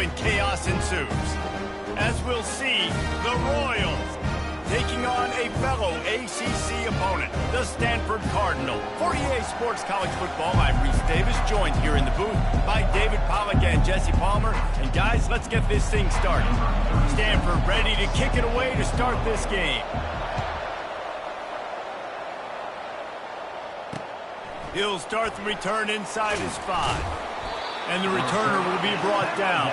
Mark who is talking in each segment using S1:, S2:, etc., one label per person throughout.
S1: and chaos ensues. As we'll see, the Royals taking on a fellow ACC opponent, the Stanford Cardinal. For EA Sports College Football, I'm Reese Davis, joined here in the booth by David Pollack and Jesse Palmer. And guys, let's get this thing started. Stanford ready to kick it away to start this game. He'll start the return inside his 5. And the returner will be brought down.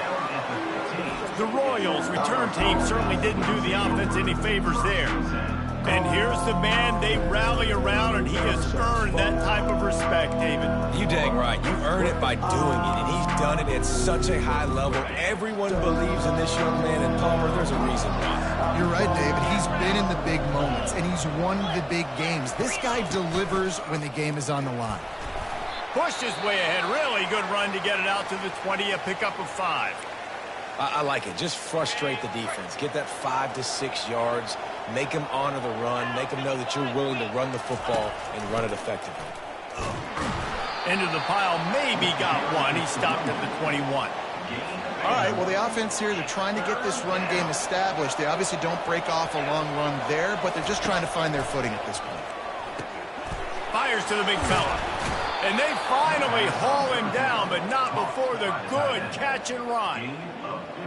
S1: The Royals return team certainly didn't do the offense any favors there. And here's the man they rally around, and he has earned that type of respect, David.
S2: You dang right. You earn it by doing it, and he's done it at such a high level. Everyone believes in this young man, and Palmer, there's a reason why.
S3: You're right, David. He's been in the big moments, and he's won the big games. This guy delivers when the game is on the line.
S1: Pushed his way ahead. Really good run to get it out to the 20, a pickup of 5.
S2: I like it. Just frustrate the defense. Get that 5 to 6 yards. Make them honor the run. Make them know that you're willing to run the football and run it effectively.
S1: Into the pile. Maybe got one. He stopped at the 21.
S3: All right, well, the offense here, they're trying to get this run game established. They obviously don't break off a long run there, but they're just trying to find their footing at this point.
S1: Fires to the big fella. And they finally haul him down, but not before the good catch and run.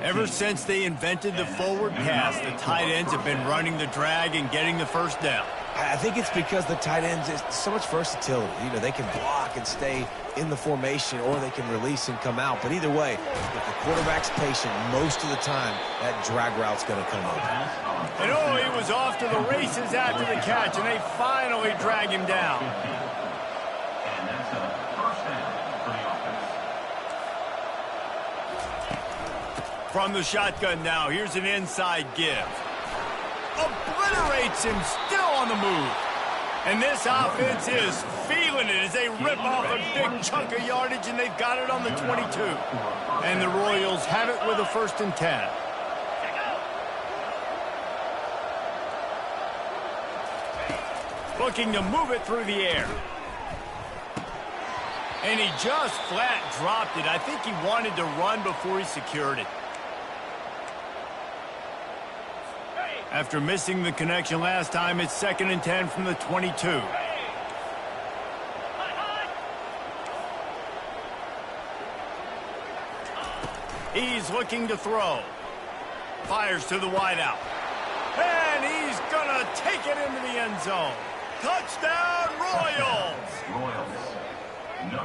S1: Ever since they invented the forward pass, the tight ends have been running the drag and getting the first down.
S2: I think it's because the tight ends, is so much versatility. You know, they can block and stay in the formation, or they can release and come out. But either way, if the quarterback's patient most of the time, that drag route's going to come up.
S1: And oh, he was off to the races after the catch, and they finally drag him down. From the shotgun now, here's an inside give. Obliterates him, still on the move. And this offense is feeling it as they rip off a big chunk of yardage, and they've got it on the 22. And the Royals have it with a 1st and 10. Looking to move it through the air. And he just flat dropped it. I think he wanted to run before he secured it. After missing the connection last time, it's 2nd and 10 from the 22. He's looking to throw. Fires to the wideout. And he's going to take it into the end zone. Touchdown, Royals!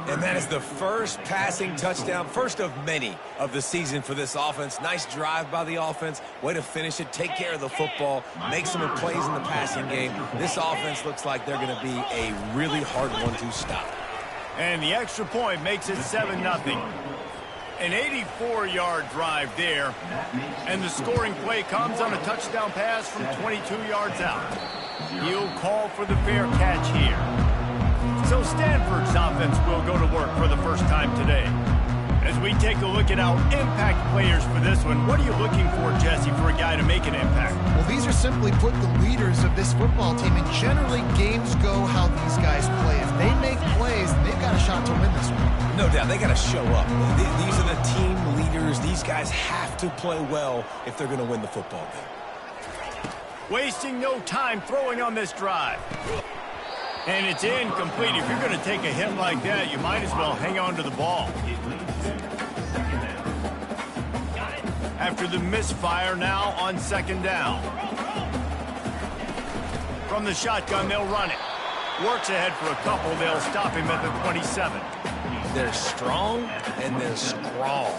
S2: And that is the first passing touchdown, first of many of the season for this offense. Nice drive by the offense. Way to finish it. Take care of the football. Make some plays in the passing game. This offense looks like they're going to be a really hard one to stop.
S1: And the extra point makes it 7-0. An 84-yard drive there. And the scoring play comes on a touchdown pass from 22 yards out. He'll call for the fair catch here. So Stanford's offense will go to work for the first time today. As we take a look at our impact players for this one, what are you looking for, Jesse, for a guy to make an impact?
S3: Well, these are simply put the leaders of this football team, and generally games go how these guys play. If they make plays, they've got a shot to win this one.
S2: No doubt, they got to show up. These are the team leaders. These guys have to play well if they're going to win the football game.
S1: Wasting no time throwing on this drive. And it's incomplete. If you're going to take a hit like that, you might as well hang on to the ball. After the misfire, now on 2nd down. From the shotgun, they'll run it. Works ahead for a couple. They'll stop him at the 27.
S2: They're strong and they're strong.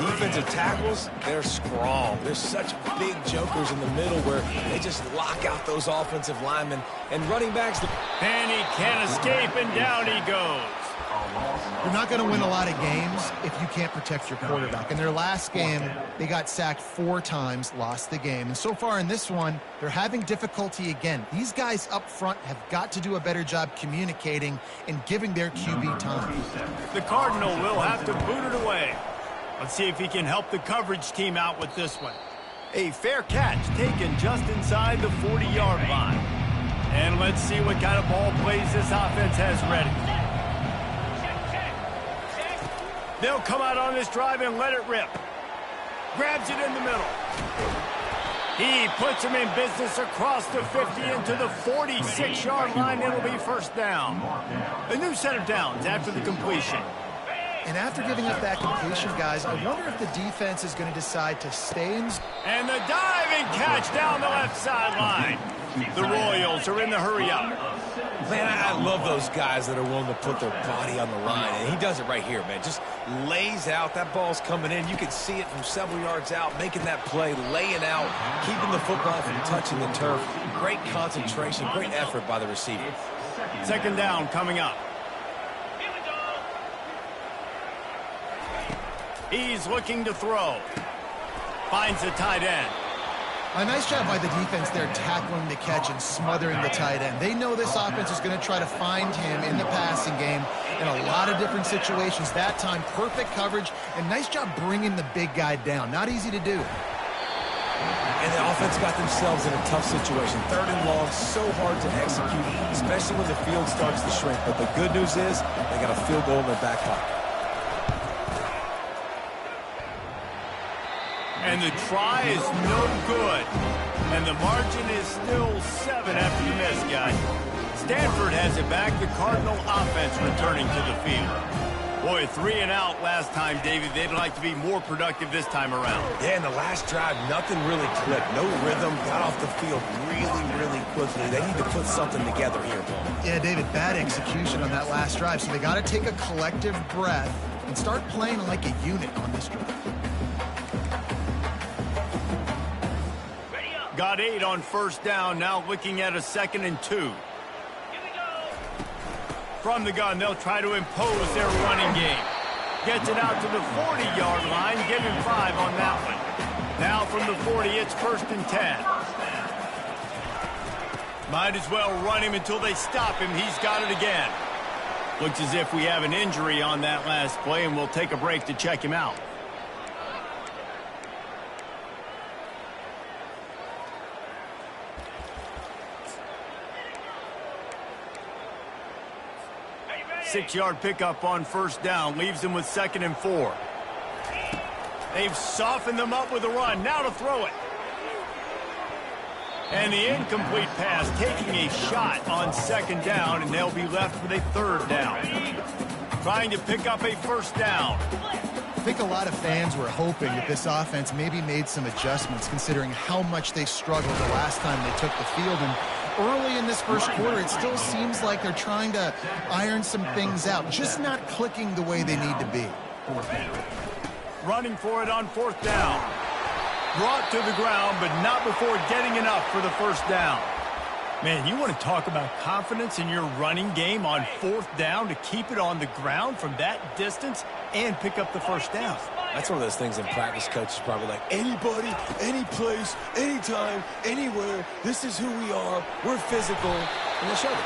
S2: Defensive tackles, they're strong. There's such big jokers in the middle where they just lock out those offensive linemen. And running backs...
S1: And he can't escape, and down he goes.
S3: You're not going to win a lot of games if you can't protect your quarterback. In their last game, they got sacked 4 times, lost the game. And so far in this one, they're having difficulty again. These guys up front have got to do a better job communicating and giving their QB time.
S1: The Cardinal will have to boot it away. Let's see if he can help the coverage team out with this one. A fair catch taken just inside the 40-yard line. And let's see what kind of ball plays this offense has ready. They'll come out on this drive and let it rip. Grabs it in the middle. He puts him in business across the 50 into the 46-yard line. It'll be first down. A new set of downs after the completion.
S3: And after giving up that completion, guys, I wonder if the defense is going to decide to stay in.
S1: And the diving catch down the left sideline. The Royals are in the hurry-up.
S2: Man, I love those guys that are willing to put their body on the line. And he does it right here, man. Just lays out. That ball's coming in. You can see it from several yards out, making that play, laying out, keeping the football from touching the turf. Great concentration, great effort by the receiver.
S1: Second down coming up. He's looking to throw. Finds the tight end.
S3: A nice job by the defense there tackling the catch and smothering the tight end. They know this offense is going to try to find him in the passing game in a lot of different situations. That time, perfect coverage, and nice job bringing the big guy down. Not easy to do.
S2: And the offense got themselves in a tough situation. Third and long, so hard to execute, especially when the field starts to shrink. But the good news is they got a field goal in their back pocket.
S1: And the try is no good. And the margin is still 7 after the miss, guys. Stanford has it back. The Cardinal offense returning to the field. Boy, 3 and out last time, David. They'd like to be more productive this time around.
S2: Yeah, in the last drive, nothing really clicked. No rhythm. Got off the field really, really quickly. They need to put something together here, Paul.
S3: Yeah, David, bad execution on that last drive. So they got to take a collective breath and start playing like a unit on this drive.
S1: Got 8 on first down, now looking at a 2nd and 2. From the gun, they'll try to impose their running game. Gets it out to the 40-yard line, give him 5 on that one. Now from the 40, it's 1st and 10. Might as well run him until they stop him. He's got it again. Looks as if we have an injury on that last play, and we'll take a break to check him out. Six-yard pickup on first down. Leaves them with 2nd and 4. They've softened them up with a run. Now to throw it. And the incomplete pass taking a shot on 2nd down, and they'll be left with a 3rd down. Trying to pick up a 1st down.
S3: I think a lot of fans were hoping that this offense maybe made some adjustments considering how much they struggled the last time they took the field. And early in this first quarter, it still seems like they're trying to iron some things out, just not clicking the way they need to be.
S1: Running for it on 4th down. Brought to the ground, but not before getting enough for the 1st down. Man, you want to talk about confidence in your running game on 4th down to keep it on the ground from that distance and pick up the 1st down.
S2: That's one of those things in practice, coach is probably like, anybody, any place, anytime, anywhere, this is who we are, we're physical, and they showed it.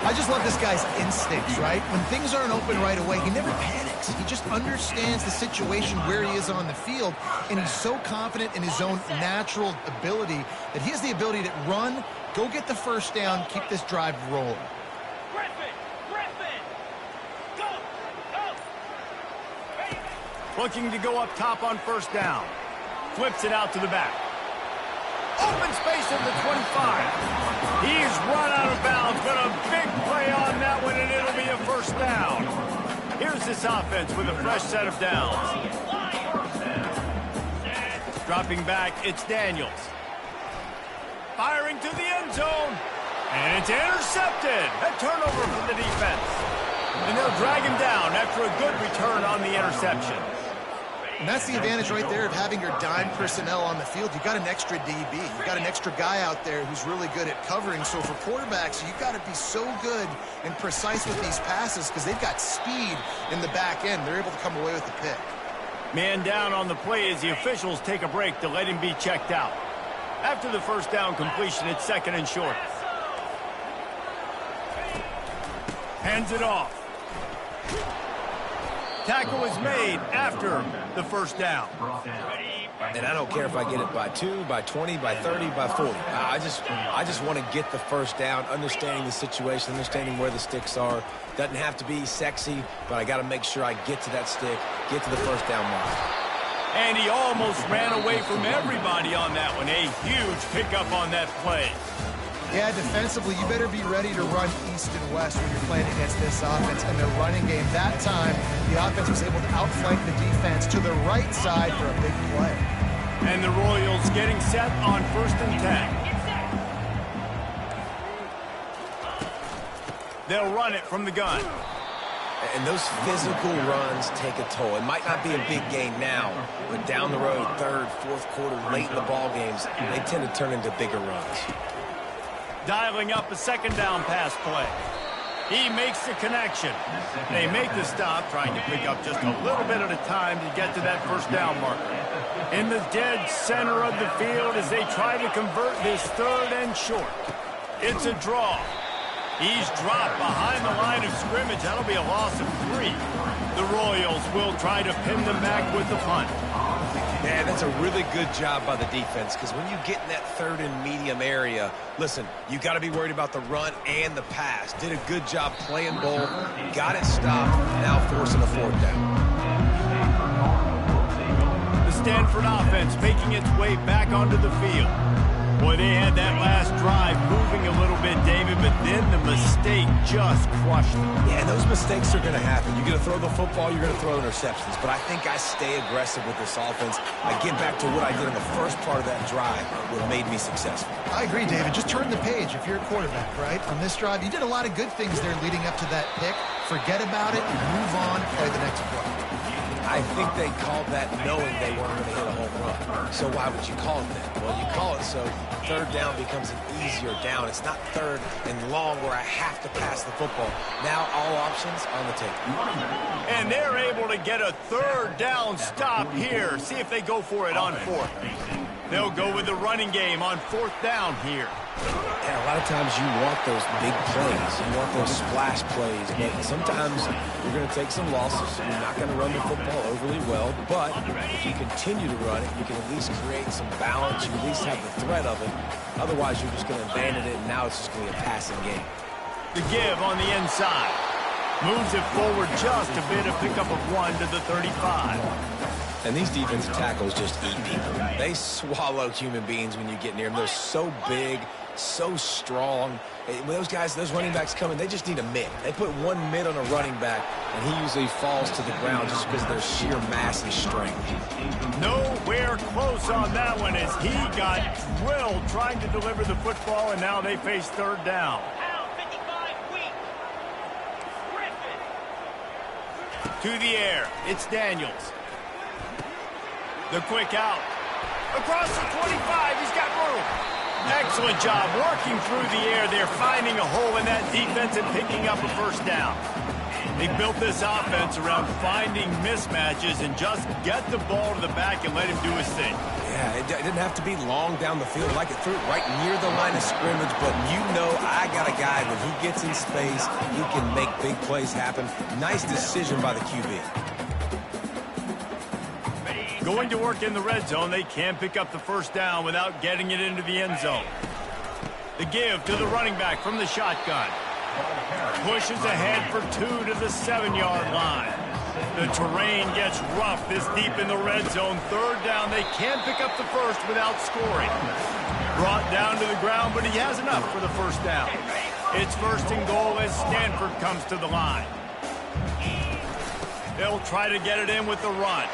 S3: I just love this guy's instincts, right? When things aren't open right away, he never panics. He just understands the situation where he is on the field, and he's so confident in his own natural ability that he has the ability to run, go get the 1st down, keep this drive rolling.
S1: Looking to go up top on 1st down. Flips it out to the back. Open space at the 25. He's run out of bounds, but a big play on that one, and it'll be a 1st down. Here's this offense with a fresh set of downs. Dropping back, it's Daniels. Firing to the end zone. And it's intercepted. A turnover for the defense. And they'll drag him down after a good return on the interception.
S3: And that's the advantage right there of having your dime personnel on the field. You've got an extra DB. You've got an extra guy out there who's really good at covering. So for quarterbacks, you've got to be so good and precise with these passes because they've got speed in the back end. They're able to come away with the pick.
S1: Man down on the play as the officials take a break to let him be checked out. After the 1st down completion, it's 2nd and short. Hands it off. Tackle is made after the 1st down.
S2: And I don't care if I get it by 2, by 20, by 30, by 40. I just want to get the 1st down, understanding the situation, understanding where the sticks are. Doesn't have to be sexy, but I got to make sure I get to that stick, get to the 1st down mark.
S1: And he almost ran away from everybody on that one. A huge pickup on that play.
S3: Yeah, defensively, you better be ready to run east and west when you're playing against this offense and their running game. That time, the offense was able to outflank the defense to the right side for a big play.
S1: And the Royals getting set on 1st and 10. They'll run it from the gun.
S2: And those physical runs take a toll. It might not be a big gain now, but down the road, 3rd, 4th quarter, late in the ball games, they tend to turn into bigger runs.
S1: Dialing up a 2nd down pass play. He makes the connection. They make the stop, trying to pick up just a little bit at a time to get to that 1st down marker. In the dead center of the field as they try to convert this 3rd and short. It's a draw. He's dropped behind the line of scrimmage. That'll be a loss of 3. The Royals will try to pin them back with the punt.
S2: Man, that's a really good job by the defense, because when you get in that 3rd and medium area, listen, you got to be worried about the run and the pass. Did a good job playing both, got it stopped, now forcing a 4th down.
S1: The Stanford offense making its way back onto the field. Boy, they had that last drive moving a little bit, David, but then the mistake just crushed them.
S2: Yeah, and those mistakes are going to happen. You're going to throw the football, you're going to throw interceptions. But I think I stay aggressive with this offense. I get back to what I did in the first part of that drive, what made me successful.
S3: I agree, David. Just turn the page if you're a quarterback, right? On this drive, you did a lot of good things there leading up to that pick. Forget about it, move on, play the next play.
S2: I think they called that knowing they weren't going to hit a home run. So why would you call it that? Well, you call it so 3rd down becomes an easier down. It's not 3rd and long where I have to pass the football. Now all options on the table.
S1: And they're able to get a 3rd down stop here. See if they go for it on 4th. They'll go with the running game on 4th down here.
S2: And a lot of times you want those big plays. You want those splash plays. But sometimes you're going to take some losses. You're not going to run the football overly well. But if you continue to run it, you can at least create some balance. You at least have the threat of it. Otherwise, you're just going to abandon it, and now it's just going to be a passing game.
S1: The give on the inside. Moves it forward just a bit, a pickup of 1 to the 35.
S2: And these defensive tackles just eat people. They swallow human beings when you get near them. They're so big, so strong. When those guys, those running backs come in, they just need a mid. They put 1 mid on a running back, and he usually falls to the ground just because of their sheer mass and strength.
S1: Nowhere close on that one as he got drilled trying to deliver the football, and now they face 3rd down. To the air, it's Daniels. The quick out. Across the 25, he's got room. Excellent job working through the air. They're finding a hole in that defense and picking up a 1st down. They built this offense around finding mismatches and just get the ball to the back and let him do his thing.
S2: Yeah, it didn't have to be long down the field. Like it threw it right near the line of scrimmage, but you know I got a guy, when he gets in space, he can make big plays happen. Nice decision by the QB.
S1: Going to work in the red zone, they can't pick up the 1st down without getting it into the end zone. The give to the running back from the shotgun. Pushes ahead for 2 to the 7-yard line. The terrain gets rough this deep in the red zone. 3rd down, they can't pick up the 1st without scoring. Brought down to the ground, but he has enough for the 1st down. It's 1st and goal as Stanford comes to the line. They'll try to get it in with the run.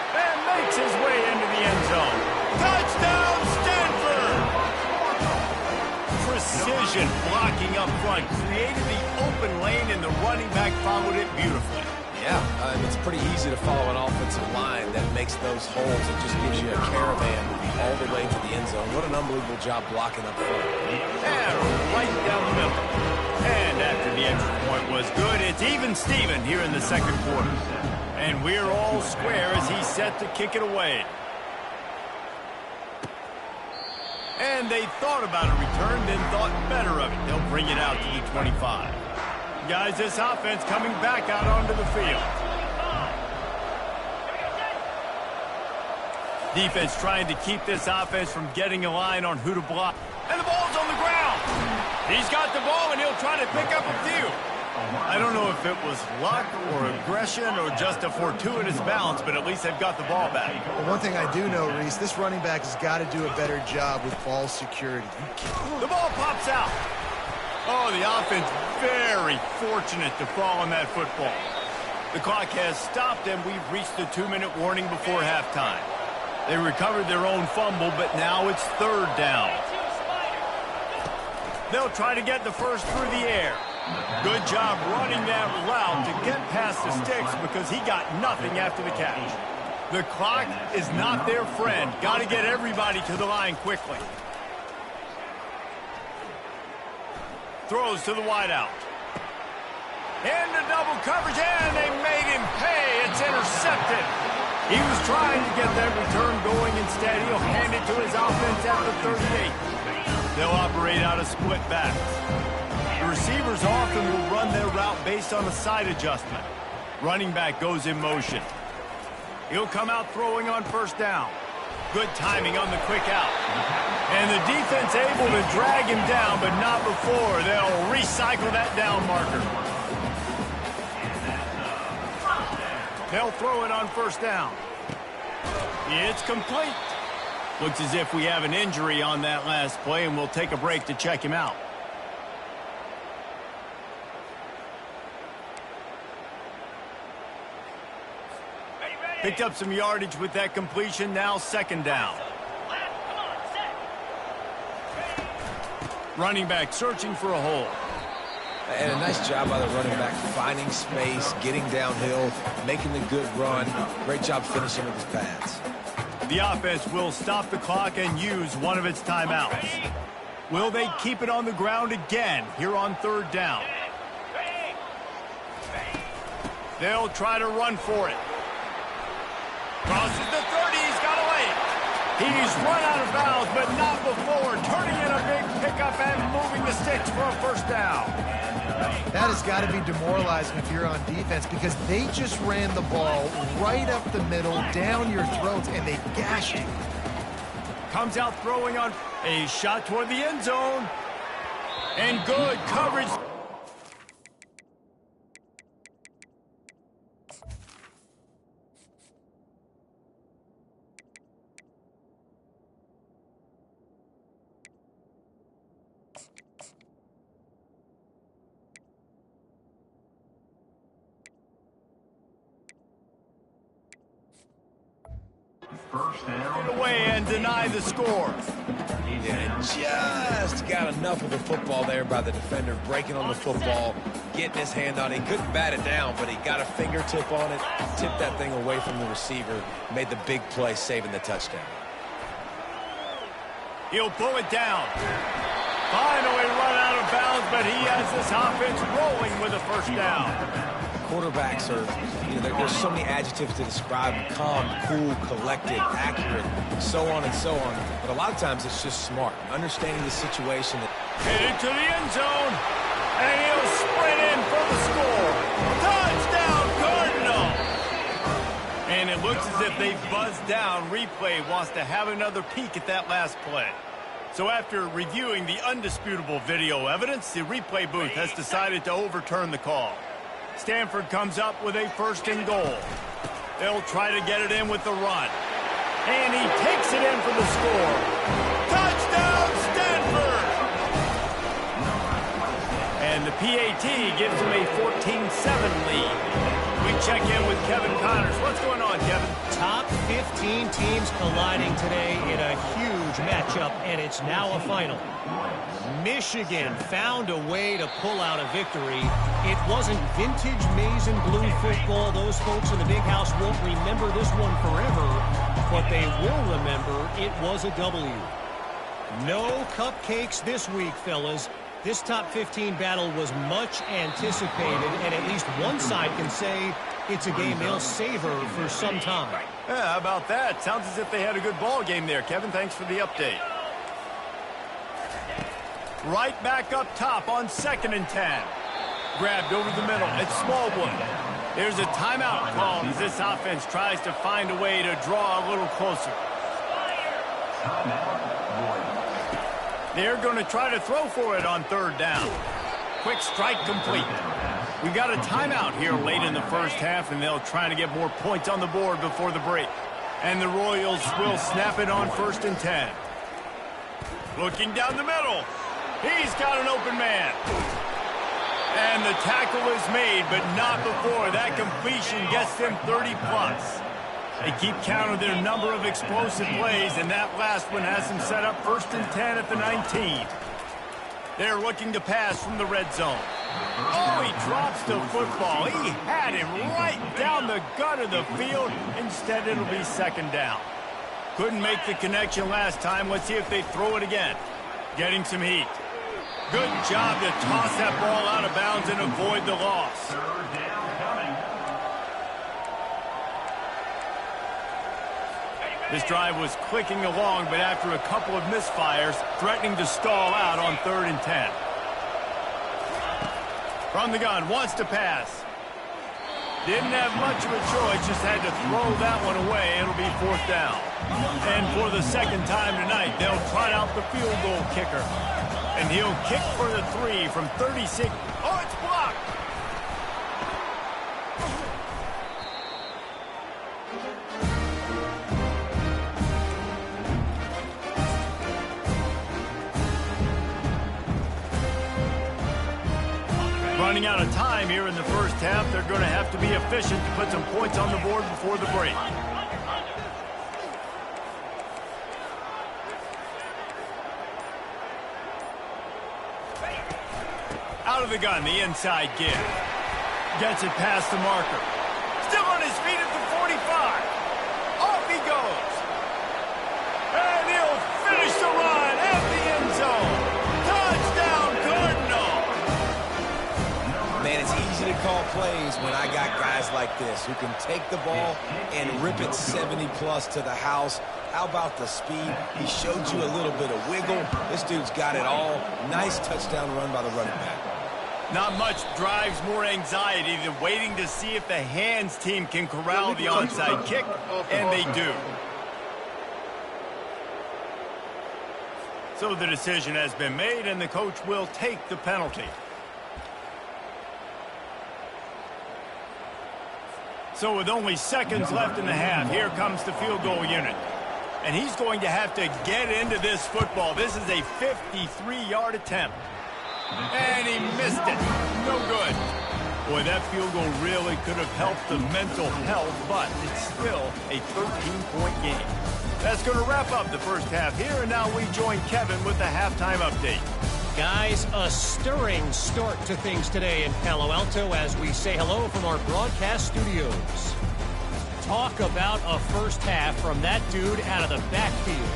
S1: And makes his way into the end zone. Touchdown, Stanford! Precision blocking up front. Created the open lane, and the running back followed it beautifully.
S2: Yeah, it's pretty easy to follow an offensive line that makes those holes. It just gives you a caravan all the way to the end zone. What an unbelievable job blocking up front.
S1: And right down the middle. And after the extra point was good, it's even Steven here in the 2nd quarter. And we're all square as he's set to kick it away. And they thought about a return, then thought better of it. They'll bring it out to the 25. Guys, this offense coming back out onto the field. Defense trying to keep this offense from getting a line on who to block. And the ball's on the ground. He's got the ball, and he'll try to pick up a few. I don't know if it was luck or aggression or just a fortuitous bounce, but at least they've got the ball back.
S3: Well, one thing I do know, Reese, this running back has got to do a better job with ball security.
S1: The ball pops out. Oh, the offense very fortunate to fall on that football. The clock has stopped, and we've reached the 2-minute warning before halftime. They recovered their own fumble, but now it's third down. They'll try to get the first through the air. Good job running that route to get past the sticks because he got nothing after the catch. The clock is not their friend. Got to get everybody to the line quickly. Throws to the wideout. Into double coverage, and they made him pay. It's intercepted. He was trying to get that return going. Instead, he'll hand it to his offense at the 38. They'll operate out of split backs. The receivers often will run their route based on a side adjustment. Running back goes in motion. He'll come out throwing on first down. Good timing on the quick out. And the defense able to drag him down, but not before. They'll recycle that down marker. They'll throw it on first down. It's complete. Looks as if we have an injury on that last play, and we'll take a break to check him out. Picked up some yardage with that completion. Now second down. Running back searching for a hole.
S2: And a nice job by the running back, finding space, getting downhill, making the good run. Great job finishing with his pads.
S1: The offense will stop the clock and use one of its timeouts. Will they keep it on the ground again here on third down? They'll try to run for it. Crosses the 30, he's got away. He's run out of bounds, but not before. Turning in a big pickup and moving the sticks for a first down.
S3: That has got to be demoralizing if you're on defense because they just ran the ball right up the middle, down your throats, and they gashed you.
S1: Comes out throwing on a shot toward the end zone. And good coverage.
S4: First down.
S1: Away and deny the score.
S2: Yeah, just got enough of the football there by the defender, breaking on the football, getting his hand on it. He couldn't bat it down, but he got a fingertip on it, tipped that thing away from the receiver, made the big play, saving the touchdown.
S1: He'll pull it down. Finally run out of bounds, but he has this offense rolling with a first down.
S2: Quarterbacks are, there's so many adjectives to describe them: calm, cool, collected, accurate, so on and so on. But a lot of times it's just smart, understanding the situation.
S1: Headed to the end zone, and he'll sprint in for the score. Touchdown, Cardinal! And it looks as if they've buzzed down. Replay wants to have another peek at that last play. So after reviewing the undisputable video evidence, the replay booth has decided to overturn the call. Stanford comes up with a first and goal. They'll try to get it in with the run. And he takes it in for the score. Touchdown, Stanford! And the PAT gives him a 14-7 lead. We check in with Kevin Connors. What's going on, Kevin?
S5: Top 15 teams colliding today in a huge matchup, and it's now a final. Michigan found a way to pull out a victory. It wasn't vintage maize and blue football. Those folks in the big house won't remember this one forever, but they will remember it was a W. No cupcakes this week, fellas. This top 15 battle was much anticipated, and at least one side can say it's a game they'll savor for some time.
S1: Yeah, how about that? Sounds as if they had a good ball game there, Kevin. Thanks for the update. Right back up top on 2nd and 10. Grabbed over the middle. It's Smallwood. There's a timeout called as this offense tries to find a way to draw a little closer. They're going to try to throw for it on 3rd down. Quick strike complete. We got a timeout here late in the first half, and they'll try to get more points on the board before the break. And the Royals will snap it on 1st and 10. Looking down the middle. He's got an open man. And the tackle is made, but not before that completion gets them 30-plus. They keep count of their number of explosive plays, and that last one has them set up 1st and 10 at the 19. They're looking to pass from the red zone. Oh, he drops the football. He had him right down the gut of the field. Instead, it'll be 2nd down. Couldn't make the connection last time. Let's see if they throw it again. Getting some heat. Good job to toss that ball out of bounds and avoid the loss. This drive was clicking along, but after a couple of misfires, threatening to stall out on 3rd and 10. From the gun, wants to pass. Didn't have much of a choice, just had to throw that one away. It'll be 4th down. And for the 2nd time tonight, they'll trot out the field goal kicker. And he'll kick for the 3 from 36. Oh, it's blocked! Running out of time here in the first half. They're going to have to be efficient to put some points on the board before the break. Out of the gun, the inside give. Gets it past the marker. Still on his feet at the 45. Off he goes. And he'll finish the run at the end zone. Touchdown, Cardinal.
S2: Man, it's easy to call plays when I got guys like this who can take the ball and rip it 70-plus to the house. How about the speed? He showed you a little bit of wiggle. This dude's got it all. Nice touchdown run by the running back.
S1: Not much drives more anxiety than waiting to see if the hands team can corral the onside kick, and they do. So the decision has been made, and the coach will take the penalty. So with only seconds left in the half, here comes the field goal unit. And he's going to have to get into this football. This is a 53-yard attempt. And he missed it. No good. Boy, that field goal really could have helped the mental health, but it's still a 13-point game. That's going to wrap up the first half here, and now we join Kevin with the halftime update.
S5: Guys, a stirring start to things today in Palo Alto as we say hello from our broadcast studios. Talk about a first half from that dude out of the backfield.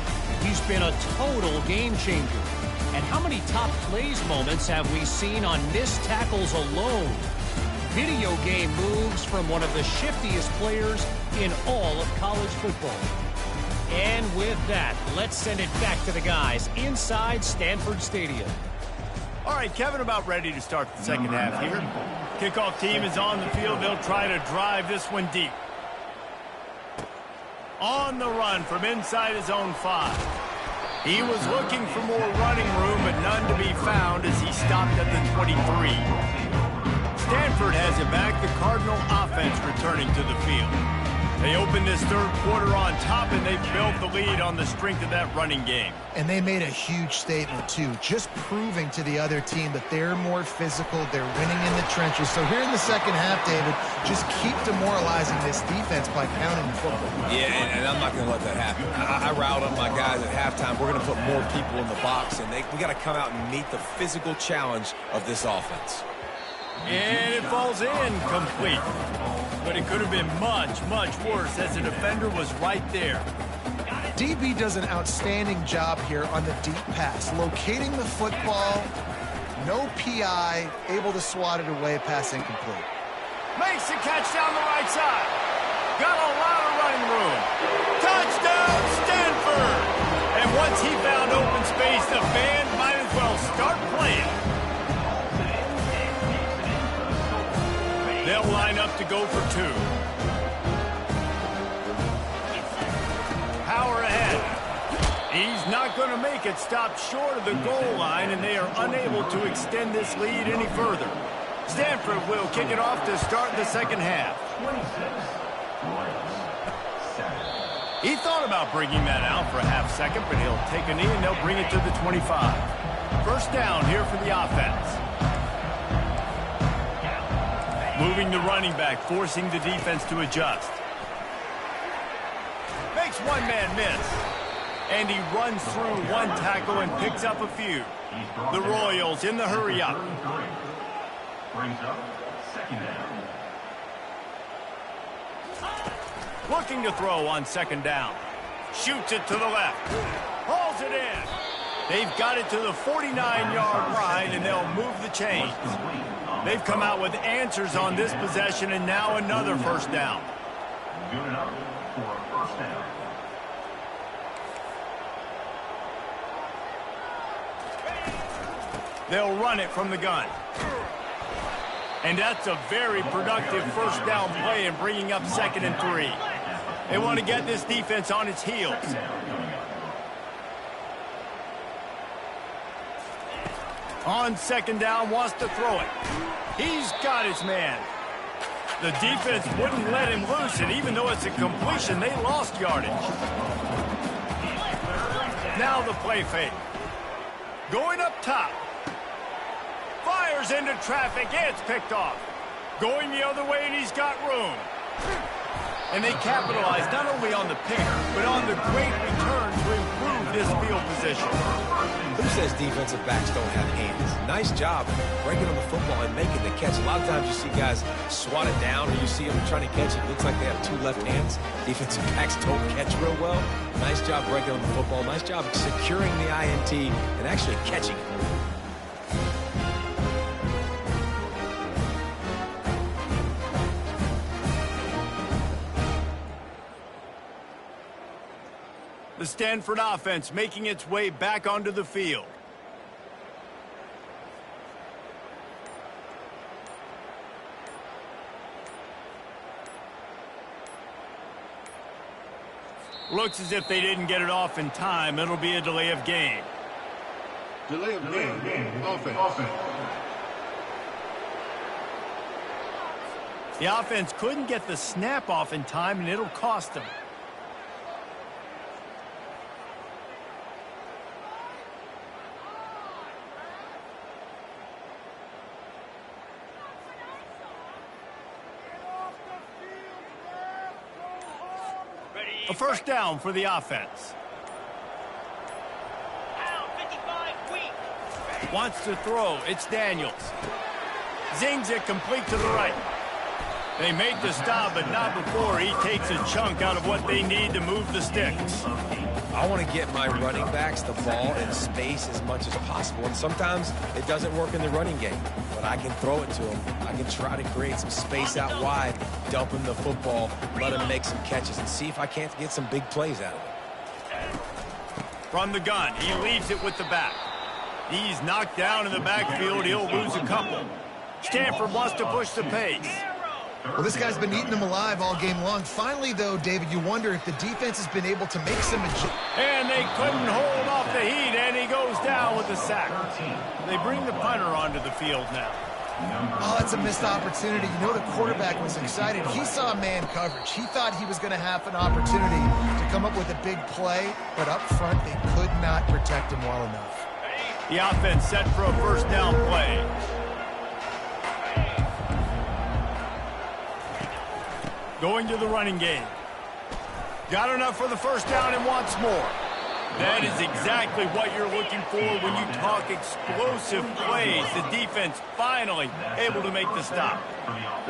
S5: He's been a total game changer. And how many top plays moments have we seen on missed tackles alone? Video game moves from one of the shiftiest players in all of college football. And with that, let's send it back to the guys inside Stanford Stadium.
S1: All right, Kevin, about ready to start the second half here. Kickoff team is on the field. They'll try to drive this one deep. On the run from inside his own 5. He was looking for more running room, but none to be found as he stopped at the 23. Stanford has it back. The Cardinal offense returning to the field. They opened this third quarter on top, and they've built the lead on the strength of that running game. And they made a huge statement, too, just proving to the other team that they're more physical, they're winning in the trenches. So here in the second half, David, just keep demoralizing this defense by pounding the football.
S2: Yeah, and I'm not going to let that happen. I riled up my guys at halftime. We're going to put more people in the box, and we got to come out and meet the physical challenge of this offense.
S1: And it falls in complete. But it could have been much, much worse as the defender was right there. DB does an outstanding job here on the deep pass, locating the football, no PI, able to swat it away, pass incomplete. Makes the catch down the right side. Got a lot of running room. Touchdown, Stanford! And once he found open space, the band might as well start playing. They'll line up to go for 2. Power ahead. He's not going to make it. Stopped short of the goal line, and they are unable to extend this lead any further. Stanford will kick it off to start the second half. He thought about bringing that out for a half second, but he'll take a knee and they'll bring it to the 25. First down here for the offense. Moving the running back, forcing the defense to adjust. Makes one man miss. And he runs through one tackle and picks up a few. The Royals in the hurry up.
S4: Brings up second down.
S1: Looking to throw on second down. Shoots it to the left. Hauls it in. They've got it to the 49-yard line, and they'll move the chains. They've come out with answers on this possession, and now another first down.
S4: Good enough for a first down.
S1: They'll run it from the gun. And that's a very productive first down play in bringing up 2nd and 3. They want to get this defense on its heels. On second down, wants to throw it. He's got his man. The defense wouldn't let him loose, and even though it's a completion, they lost yardage. Now the play fake. Going up top. Fires into traffic. It's picked off. Going the other way, and he's got room. And they capitalize not only on the pick, but on the great return to improve this field position.
S2: Who says defensive backs don't have hands? Nice job breaking on the football and making the catch. A lot of times you see guys swat it down, or you see them trying to catch it. It looks like they have 2 left hands. Defensive backs don't catch real well. Nice job breaking on the football. Nice job securing the INT and actually catching it.
S1: The Stanford offense making its way back onto the field. Looks as if they didn't get it off in time. It'll be a delay of game.
S6: Delay of game. Offense.
S1: The offense couldn't get the snap off in time, and it'll cost them. A first down for the offense. Wants to throw. It's Daniels. Zings it complete to the right. They make the stop, but not before he takes a chunk out of what they need to move the sticks.
S2: I want to get my running backs the ball in space as much as possible, and sometimes it doesn't work in the running game, but I can throw it to them. I can try to create some space out wide, dump him the football, let him make some catches, and see if I can't get some big plays out of it.
S1: From the gun, he leaves it with the back. He's knocked down in the backfield. He'll lose a couple. Stanford wants to push the pace.
S3: Well, this guy's been eating them alive all game long. Finally, though, David, you wonder if the defense has been able to make some adjustments.
S1: And they couldn't hold off the heat, and he goes down with a sack. They bring the punter onto the field now.
S3: Oh, that's a missed opportunity. You know the quarterback was excited. He saw man coverage. He thought he was going to have an opportunity to come up with a big play, but up front, they could not protect him well enough.
S1: The offense set for a first down play. Going to the running game. Got enough for the first down and wants more. That is exactly what you're looking for when you talk explosive plays. The defense finally able to make the stop.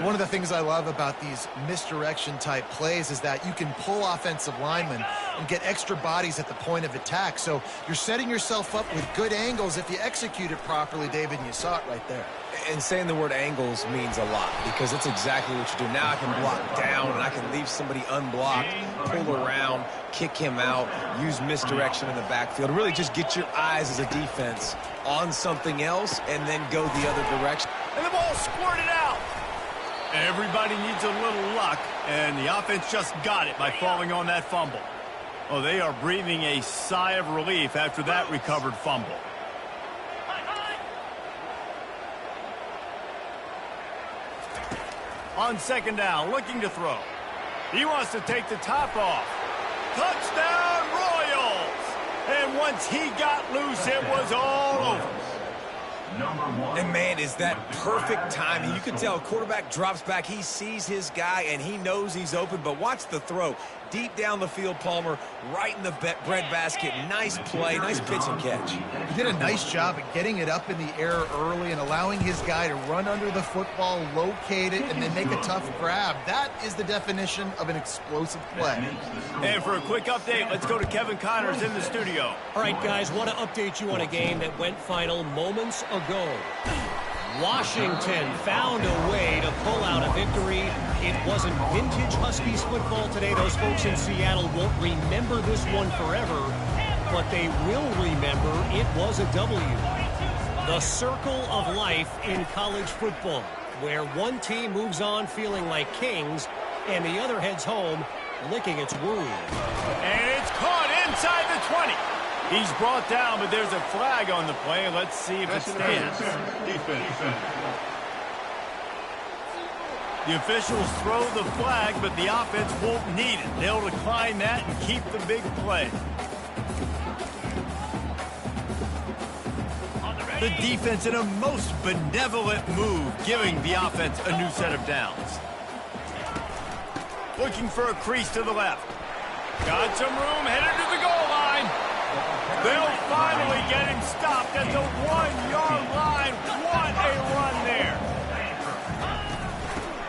S3: One of the things I love about these misdirection type plays is that you can pull offensive linemen and get extra bodies at the point of attack. So you're setting yourself up with good angles if you execute it properly, David, and you saw it right there.
S2: And saying the word angles means a lot, because it's exactly what you do. Now I can block down, and I can leave somebody unblocked, pull around, kick him out, use misdirection in the backfield. Really just get your eyes as a defense on something else and then go the other direction.
S1: And the ball squirted out. Everybody needs a little luck, and the offense just got it by falling on that fumble. Oh, they are breathing a sigh of relief after that recovered fumble. On second down, looking to throw. He wants to take the top off. Touchdown, Royals! And once he got loose, it was all over.
S2: And, man, is that perfect timing. You can tell quarterback drops back. He sees his guy, and he knows he's open. But watch the throw. Deep down the field, Palmer, right in the breadbasket. Nice play, nice pitch and catch.
S3: He did a nice job at getting it up in the air early and allowing his guy to run under the football, locate it, and then make a tough grab. That is the definition of an explosive play.
S1: And for a quick update, let's go to Kevin Connors in the studio.
S5: All right, guys, want to update you on a game that went final moments ago. Washington found a way to pull out a victory. It wasn't vintage Huskies football today. Those folks in Seattle won't remember this one forever, but they will remember it was a W. The circle of life in college football, where one team moves on feeling like kings, and the other heads home licking its wounds.
S1: And it's caught inside the 20. He's brought down, but there's a flag on the play. Let's see if it stands.
S6: Defense.
S1: The officials throw the flag, but the offense won't need it. They'll decline that and keep the big play. The defense in a most benevolent move, giving the offense a new set of downs. Looking for a crease to the left. Got some room, headed to the goal line. They'll finally get him stopped at the 1-yard line. What a run there.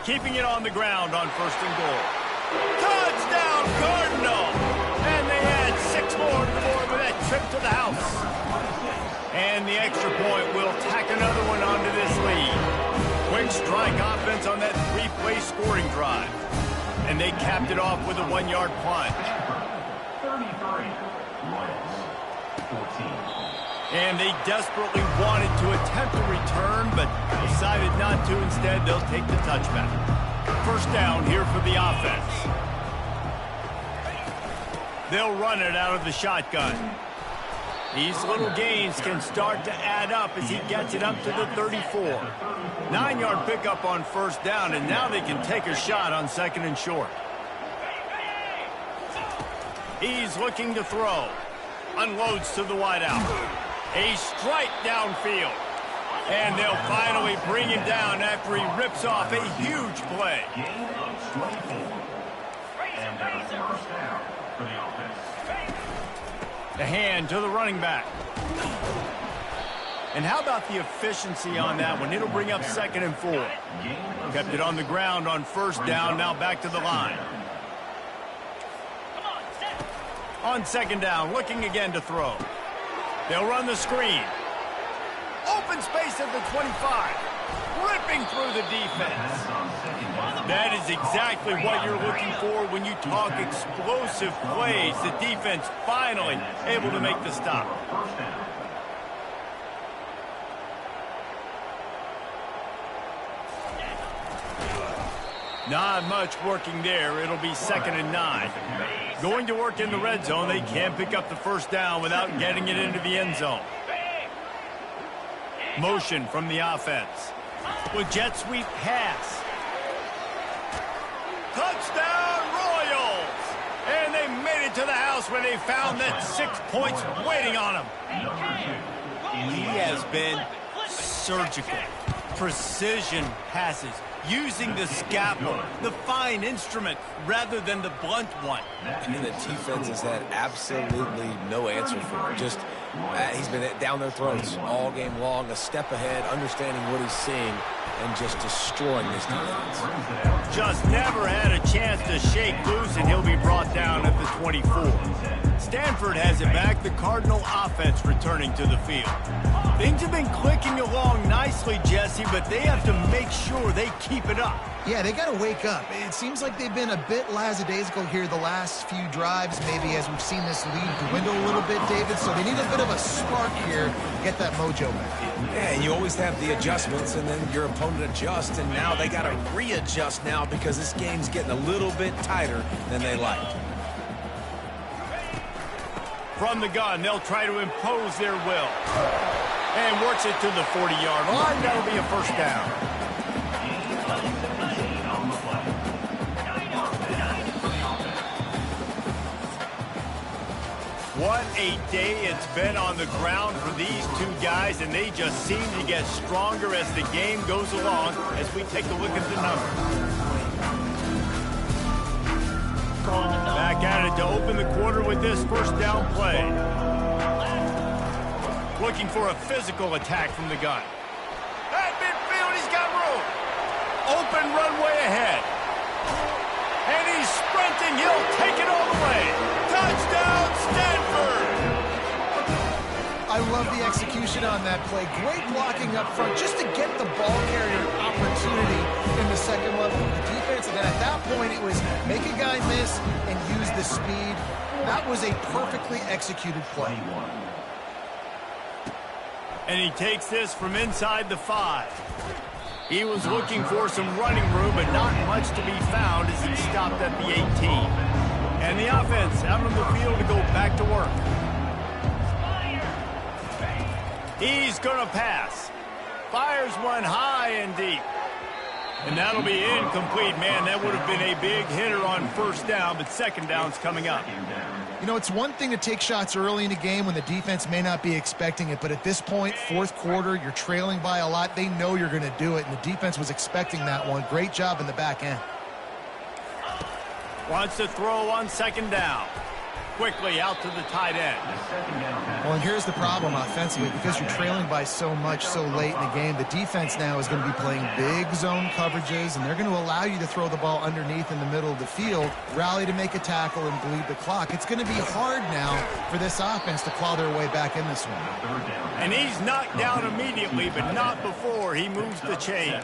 S1: Keeping it on the ground on first and goal. Touchdown, Cardinal! And they add 6 more to the board with that trip to the house. And the extra point will tack another one onto this lead. Quick strike offense on that 3-play scoring drive. And they capped it off with a 1-yard plunge.
S4: 33.
S1: And they desperately wanted to attempt a return, but decided not to. Instead, they'll take the touchback. First down here for the offense. They'll run it out of the shotgun. These little gains can start to add up as he gets it up to the 34. 9-yard pickup on first down, and now they can take a shot on second and short. He's looking to throw. Unloads to the wideout. A strike downfield. And they'll finally bring him down after he rips off a huge play. The hand to the running back. And how about the efficiency on that one? It'll bring up second and 4. Kept it on the ground on first down, now back to the line. On second down, looking again to throw. They'll run the screen. Open space at the 25. Ripping through the defense. That is exactly what you're looking for when you talk explosive plays. The defense finally able to make the stop. Not much working there. It'll be second and 9. Going to work in the red zone. They can't pick up the first down without getting it into the end zone. Motion from the offense. With jet sweep pass. Touchdown, Royals! And they made it to the house where they found that 6 points waiting on them. He has been surgical. Precision passes. Using the scalpel, the fine instrument, rather than the blunt one.
S2: And the defense has had absolutely no answer for it. Just, he's been down their throats all game long, a step ahead, understanding what he's seeing, and just destroying this defense.
S1: Just never had a chance to shake loose, and he'll be brought down at the 24. Stanford has it back, the Cardinal offense returning to the field. Things have been clicking along nicely, Jesse, but they have to make sure they keep it up.
S3: Yeah, they got to wake up. It seems like they've been a bit lackadaisical here the last few drives, maybe as we've seen this lead dwindle a little bit, David. So they need a bit of a spark here to get that mojo back.
S2: Yeah, and you always have the adjustments, and then your opponent adjusts, and now they got to readjust now because this game's getting a little bit tighter than they liked.
S1: From the gun, they'll try to impose their will. And works it to the 40-yard line. That'll be a first down. What a day it's been on the ground for these two guys, and they just seem to get stronger as the game goes along as we take a look at the numbers. Back at it to open the quarter with this first down play. Looking for a physical attack from the gun. At midfield, he's got room. Open runway ahead. And he's sprinting. He'll take it all the way. Touchdown, Stanford!
S3: I love the execution on that play. Great blocking up front just to get the ball carrier an opportunity in the second level of the defense. And then at that point, it was make a guy miss and use the speed. That was a perfectly executed play.
S1: And he takes this from inside the 5. He was looking for some running room, but not much to be found as he stopped at the 18. And the offense out on the field to go back to work. He's going to pass. Fires one high and deep. And that'll be incomplete. Man, that would have been a big hitter on first down, but second down's coming up.
S3: You know, it's one thing to take shots early in a game when the defense may not be expecting it, but at this point, fourth quarter, you're trailing by a lot. They know you're going to do it, and the defense was expecting that one. Great job in the back end.
S1: Wants to throw on second down. Quickly out to the tight end.
S3: Well, and here's the problem offensively. Because you're trailing by so much so late in the game, the defense now is going to be playing big zone coverages, and they're going to allow you to throw the ball underneath in the middle of the field, rally to make a tackle, and bleed the clock. It's going to be hard now for this offense to claw their way back in this one.
S1: And he's knocked down immediately, but not before he moves the chains.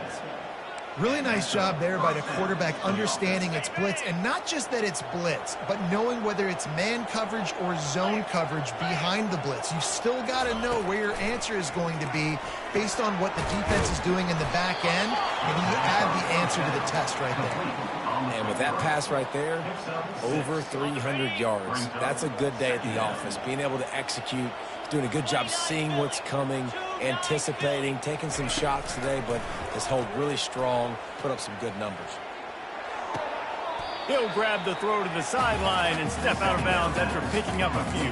S3: Really nice job there by the quarterback understanding it's blitz, and not just that it's blitz, but knowing whether it's man coverage or zone coverage behind the blitz. You've still got to know where your answer is going to be based on what the defense is doing in the back end, and you add the answer to the test right there.
S2: And with that pass right there, over 300 yards. That's a good day at the office. Being able to execute, doing a good job seeing what's coming, anticipating, taking some shots today, but has held really strong, put up some good numbers.
S1: He'll grab the throw to the sideline and step out of bounds after picking up a few.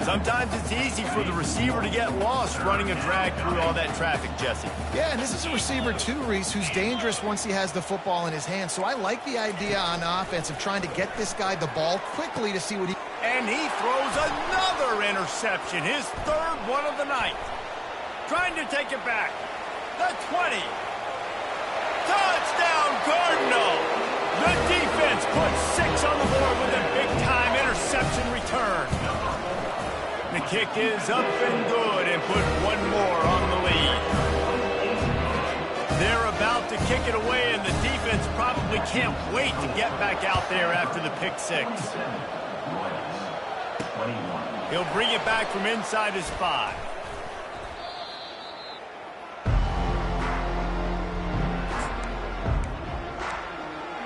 S1: Sometimes it's easy for the receiver to get lost running a drag through all that traffic, Jesse.
S3: Yeah, and this is a receiver too, Reese, who's dangerous once he has the football in his hands. So I like the idea on offense of trying to get this guy the ball quickly to see what he...
S1: And he throws another interception, his third one of the night. Trying to take it back. The 20. Touchdown, Cardinal! The defense puts 6 on the board with a big-time interception return. The kick is up and good and put one more on the lead. They're about to kick it away, and the defense probably can't wait to get back out there after the pick 6. He'll bring it back from inside his 5.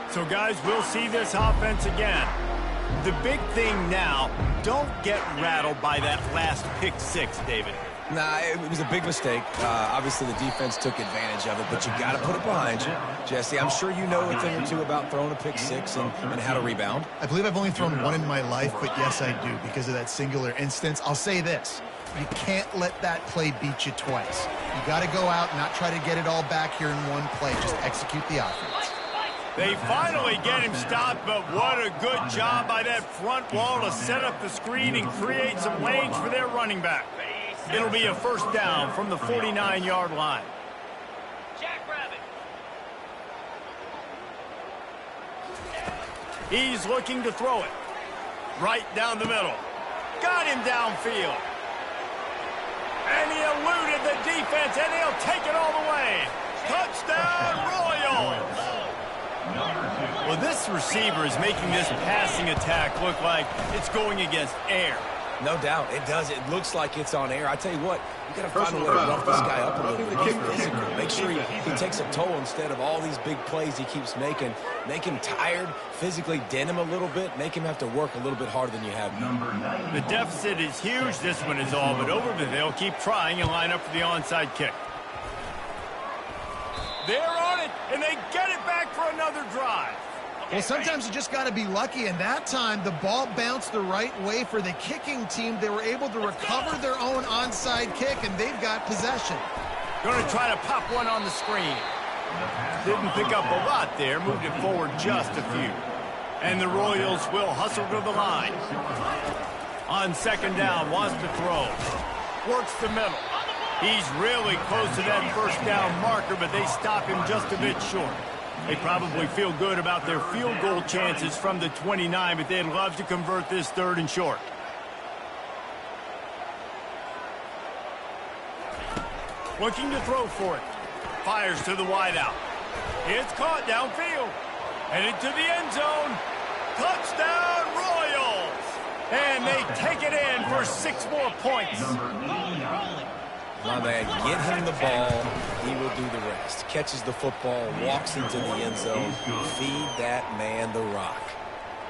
S1: So, guys, we'll see this offense again. The big thing now, don't get rattled by that last pick 6, David.
S2: Nah, it was a big mistake. Obviously, the defense took advantage of it, but you got to put it behind you. Jesse, I'm sure you know a thing or two about throwing a pick 6 and how to rebound.
S3: I believe I've only thrown one in my life, but yes, I do because of that singular instance. I'll say this. You can't let that play beat you twice. You got to go out and not try to get it all back here in one play. Just execute the offense.
S1: They finally get him stopped, but what a good job by that front wall to set up the screen and create some lanes for their running back. It'll be a first down from the 49-yard line. He's looking to throw it. Right down the middle. Got him downfield. And he eluded the defense, and he'll take it all the way. Touchdown, Royals! Well, this receiver is making this passing attack look like it's going against air.
S2: No doubt, it does. It looks like it's on air. I tell you what, you got to find a way to rough this guy up a little bit. Get physical. Make sure he takes a toll instead of all these big plays he keeps making. Make him tired, physically dent him a little bit, make him have to work a little bit harder than you have.
S1: The deficit is huge. This one is all but over, but they'll keep trying and line up for the onside kick. They're on it, and they get it back for another drive.
S3: Well, sometimes you just got to be lucky, and that time the ball bounced the right way for the kicking team. They were able to recover their own onside kick, and they've got possession.
S1: Going to try to pop one on the screen. Didn't pick up a lot there, moved it forward just a few. And the Royals will hustle to the line. On second down, wants to throw. Works the middle. He's really close to that first down marker, but they stop him just a bit short. They probably feel good about their field goal chances from the 29, but they'd love to convert this third and short. Looking to throw for it. Fires to the wideout. It's caught downfield. Headed to the end zone. Touchdown, Royals! And they take it in for 6 more points.
S2: My man, get him the ball. He will do the rest. Catches the football, walks into the end zone. Feed that man the rock.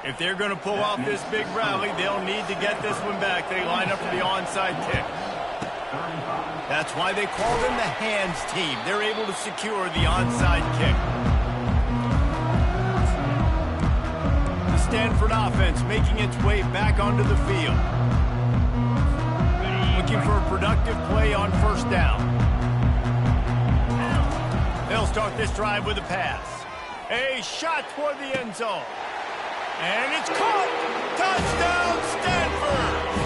S1: If they're going to pull off this big rally, they'll need to get this one back. They line up for the onside kick. That's why they call them the hands team. They're able to secure the onside kick. The Stanford offense making its way back onto the field. Looking for a productive play on first down. They'll start this drive with a pass. A shot toward the end zone. And it's caught! Touchdown, Stanford!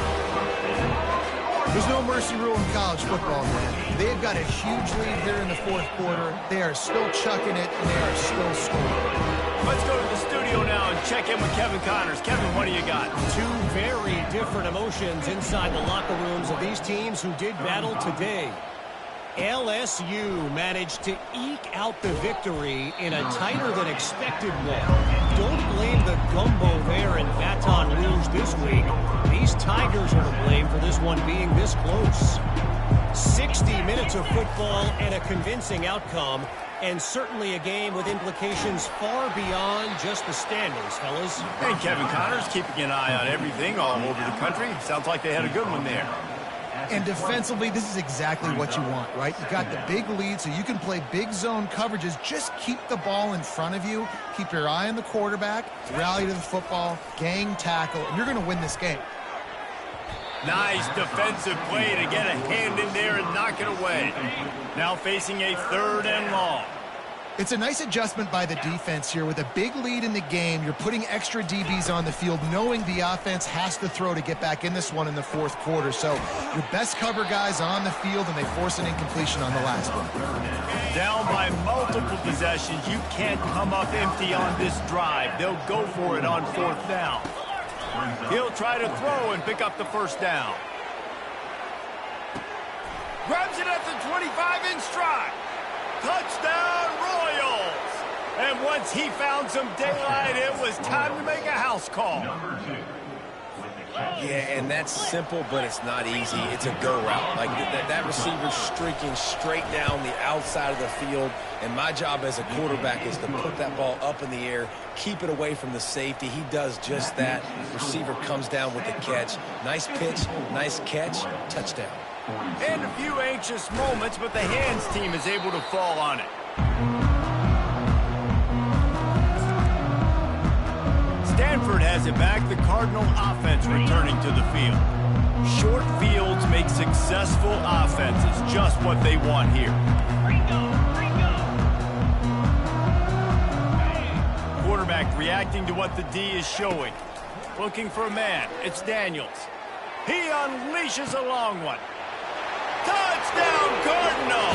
S3: There's no mercy rule in college football, man. They've got a huge lead here in the fourth quarter. They are still chucking it, and they are still scoring.
S1: Let's go to the studio now and check in with Kevin Connors. Kevin, what do you got?
S5: Two very different emotions inside the locker rooms of these teams who did battle today. LSU managed to eke out the victory in a tighter than expected one. Don't blame the gumbo there in Baton Rouge this week. These Tigers are to blame for this one being this close. 60 minutes of football and a convincing outcome, and certainly a game with implications far beyond just the standings, fellas.
S1: And Kevin Connors keeping an eye on everything all over the country. Sounds like they had a good one there.
S3: And defensively, this is exactly what you want, right? You got the big lead, so you can play big zone coverages. Just keep the ball in front of you. Keep your eye on the quarterback. Rally to the football. Gang tackle. And you're going to win this game.
S1: Nice defensive play to get a hand in there and knock it away. Now facing a third and long.
S3: It's a nice adjustment by the defense here. With a big lead in the game, you're putting extra DBs on the field, knowing the offense has to throw to get back in this one in the fourth quarter. So your best cover guys on the field, and they force an incompletion on the last one.
S1: Down by multiple possessions. You can't come up empty on this drive. They'll go for it on fourth down. He'll try to throw and pick up the first down. Grabs it at the 25 in stride. Touchdown, Royals! And once he found some daylight, it was time to make a house call.
S2: Yeah, and that's simple, but it's not easy. It's a go route. Like that receiver's streaking straight down the outside of the field, and my job as a quarterback is to put that ball up in the air, keep it away from the safety. He does just that. Receiver comes down with the catch. Nice pitch, nice catch, touchdown.
S1: And a few anxious moments, but the hands team is able to fall on it. Stanford has it back. The Cardinal offense returning to the field. Short fields make successful offenses. Just what they want here. Quarterback reacting to what the D is showing. Looking for a man. It's Daniels. He unleashes a long one. Touchdown, Cardinal!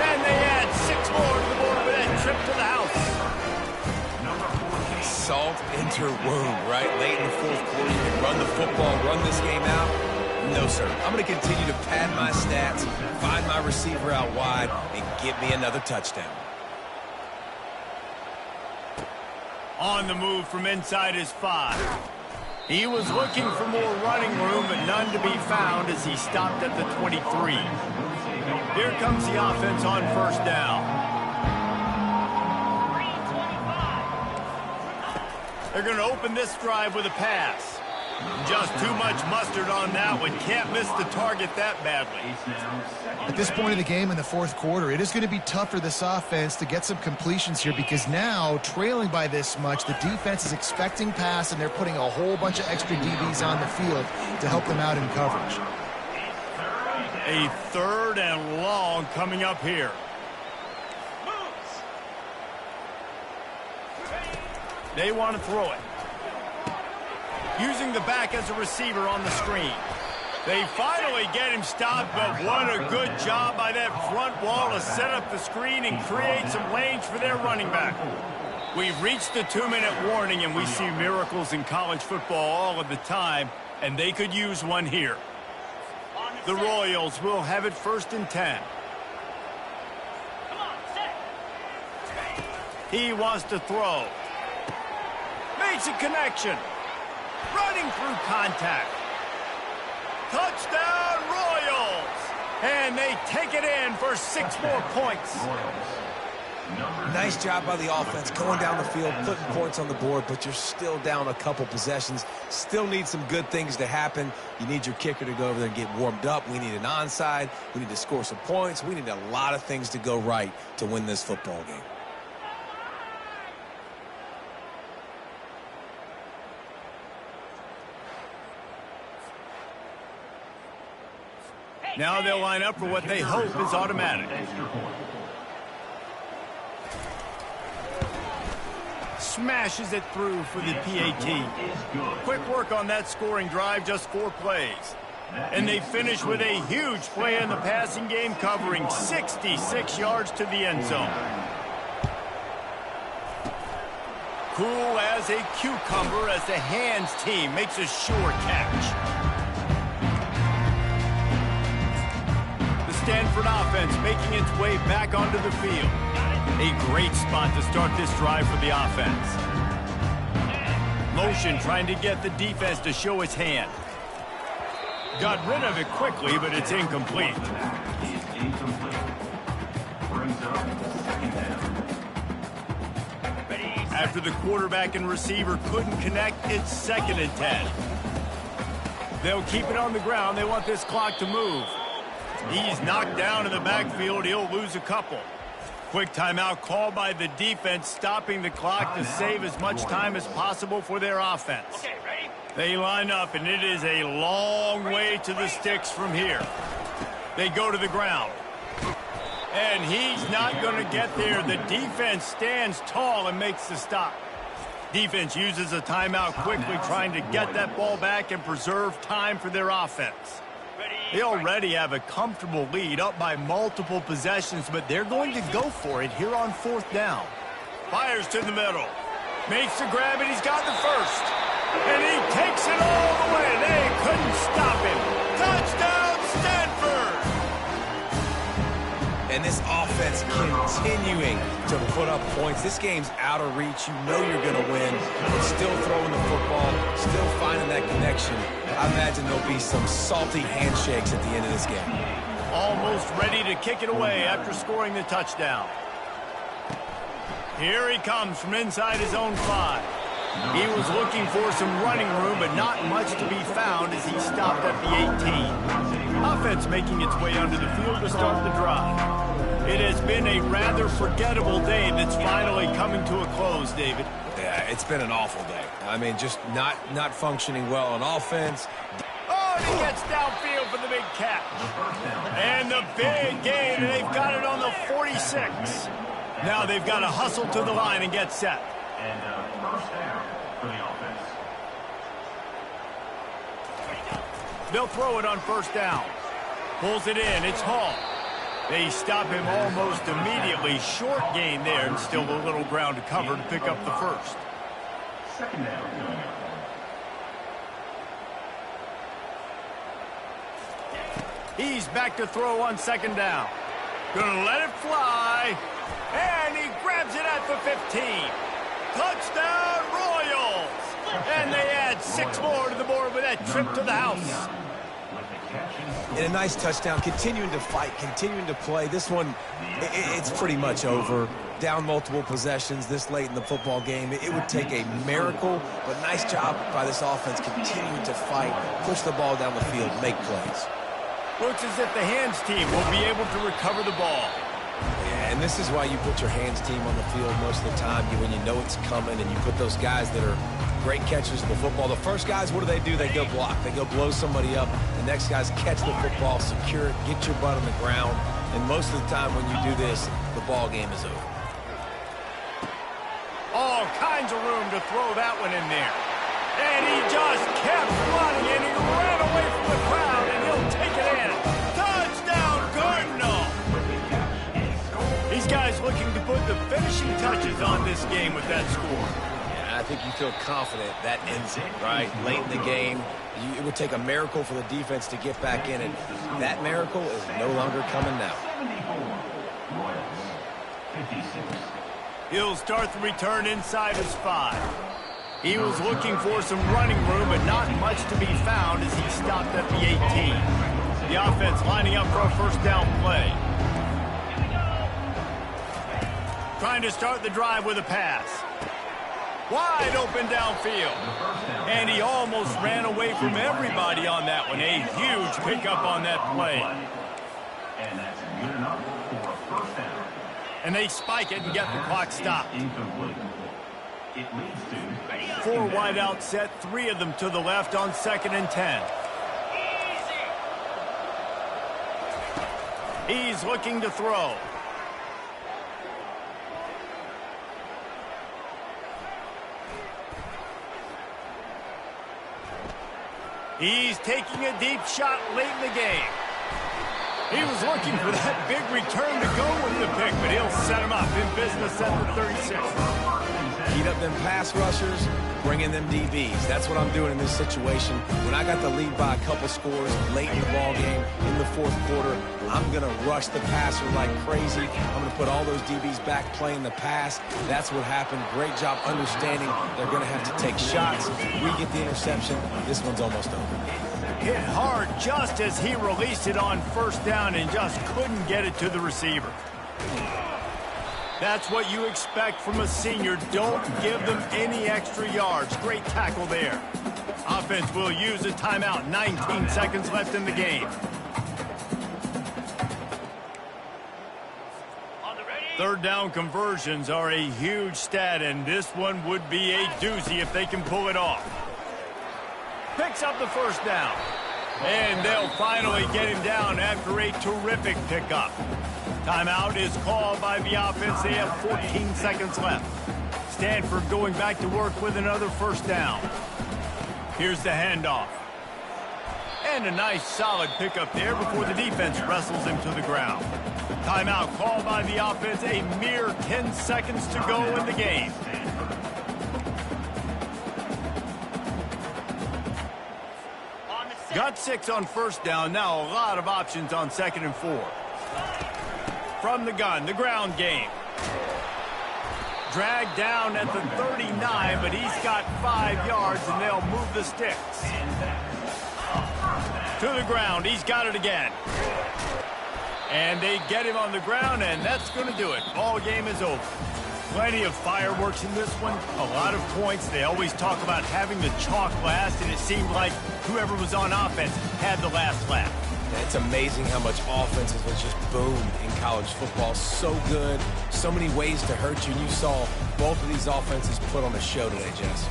S1: And they add 6 more to the board with that trip to the house.
S2: Salt into wound, right? Late in the fourth quarter, you can run the football, run this game out. No, sir. I'm going to continue to pad my stats, find my receiver out wide, and get me another touchdown.
S1: On the move from inside his 5. He was looking for more running room, but none to be found as he stopped at the 23. Here comes the offense on first down. They're going to open this drive with a pass. Just too much mustard on that one. Can't miss the target that badly.
S3: At this point of the game in the fourth quarter, it is going to be tough for this offense to get some completions here because now, trailing by this much, the defense is expecting pass, and they're putting a whole bunch of extra DBs on the field to help them out in coverage.
S1: A 3rd and long coming up here. They want to throw it. Using the back as a receiver on the screen. They finally get him stopped, but what a good job by that front wall to set up the screen and create some lanes for their running back. We've reached the 2-minute warning, and we see miracles in college football all of the time, and they could use one here. The Royals will have it 1st and 10. He wants to throw. Makes a connection. Running through contact. Touchdown, Royals! And they take it in for 6 more points.
S2: Nice job by the offense going down the field, putting points on the board, but you're still down a couple possessions. Still need some good things to happen. You need your kicker to go over there and get warmed up. We need an onside. We need to score some points. We need a lot of things to go right to win this football game.
S1: Now they'll line up for what they hope is automatic. Smashes it through for the PAT. Quick work on that scoring drive, just 4 plays. And they finish with a huge play in the passing game, covering 66 yards to the end zone. Cool as a cucumber as the hands team makes a sure catch. Stanford offense making its way back onto the field. A great spot to start this drive for the offense. Motion trying to get the defense to show its hand. Got rid of it quickly, but it's incomplete. After the quarterback and receiver couldn't connect, it's 2nd and 10. They'll keep it on the ground. They want this clock to move. He's knocked down in the backfield. He'll lose a couple. Quick timeout called by the defense, stopping the clock to save as much time as possible for their offense. They line up, and it is a long way to the sticks from here. They go to the ground. And he's not going to get there. The defense stands tall and makes the stop. Defense uses a timeout quickly, trying to get that ball back and preserve time for their offense. They already have a comfortable lead, up by multiple possessions, but they're going to go for it here on 4th down. Fires to the middle. Makes the grab, and he's got the first. And he takes it all the way. They couldn't stop him. Touchdown, Stanford!
S2: And this offense continuing to put up points. This game's out of reach. You know you're going to win, but still throwing the football, still finding that connection. I imagine there'll be some salty handshakes at the end of this game.
S1: Almost ready to kick it away after scoring the touchdown. Here he comes from inside his own 5. He was looking for some running room, but not much to be found as he stopped at the 18. Offense making its way onto the field to start the drive. It has been a rather forgettable day that's finally coming to a close, David.
S2: Yeah, it's been an awful day. I mean, just not functioning well on offense.
S1: Oh, and he gets downfield for the big catch. And the big gain, and they've got it on the 46. Now they've got to hustle to the line and get set.
S4: And 1st down for the offense.
S1: They'll throw it on 1st down. Pulls it in. It's Hall. They stop him almost immediately. Short gain there, and still a little ground to cover to pick up the first.
S4: 2nd down.
S1: He's back to throw on 2nd down. Gonna let it fly. And he grabs it at the 15. Touchdown, Royals! And they add 6 more to the board with that trip to the house.
S2: And a nice touchdown, continuing to fight, continuing to play. This one, it's pretty much over. Down multiple possessions this late in the football game. It would take a miracle, but nice job by this offense continuing to fight, push the ball down the field, make plays.
S1: Looks as if the hands team will be able to recover the ball.
S2: Yeah, and this is why you put your hands team on the field most of the time, when you know it's coming, and you put those guys that are great catchers of the football. The first guys, what do? They go block. They go blow somebody up. The next guys catch the football, secure it, get your butt on the ground. And most of the time when you do this, the ball game is over.
S1: All kinds of room to throw that one in there. And he just kept running, and he ran away from the crowd, and he'll take it in. Touchdown, Cardinal! These guys looking to put the finishing touches on this game with that score.
S2: I think you feel confident that ends it, right? Late in the game, it would take a miracle for the defense to get back in it. That miracle is no longer coming now.
S1: He'll start the return inside his 5. He was looking for some running room, but not much to be found as he stopped at the 18. The offense lining up for a first down play. Trying to start the drive with a pass. Wide open downfield. And he almost ran away from everybody on that one. A huge pickup on that play.
S4: And that's good enough for a first down.
S1: And they spike it and get the clock stopped.
S4: Incomplete. It leads to
S1: 4 wide out set, 3 of them to the left on 2nd and 10. He's looking to throw. He's taking a deep shot late in the game. He was looking for that big return to go with the pick, but he'll set him up in business at the 36.
S2: Heat up them pass rushers, bring in them DBs. That's what I'm doing in this situation. When I got the lead by a couple scores late in the ball game, in the 4th quarter, I'm going to rush the passer like crazy. I'm going to put all those DBs back playing the pass. That's what happened. Great job understanding they're going to have to take shots. We get the interception. This one's almost over.
S1: Hit hard just as he released it on first down and just couldn't get it to the receiver. That's what you expect from a senior. Don't give them any extra yards. Great tackle there. Offense will use a timeout. 19 seconds left in the game. Third down conversions are a huge stat, and this one would be a doozy if they can pull it off. Picks up the first down. And they'll finally get him down after a terrific pickup. Timeout is called by the offense. They have 14 seconds left. Stanford going back to work with another first down. Here's the handoff. And a nice solid pickup there before the defense wrestles him to the ground. Timeout called by the offense. A mere 10 seconds to go in the game. Got 6 on first down. Now a lot of options on 2nd and 4. From the gun, the ground game. Dragged down at the 39, but he's got 5 yards, and they'll move the sticks. To the ground, he's got it again. And they get him on the ground, and that's going to do it. Ball game is over. Plenty of fireworks in this one, a lot of points. They always talk about having the chalk last, and it seemed like whoever was on offense had the last laugh.
S2: It's amazing how much offenses was just boomed in college football. So good, so many ways to hurt you. And you saw both of these offenses put on a show today, Jess.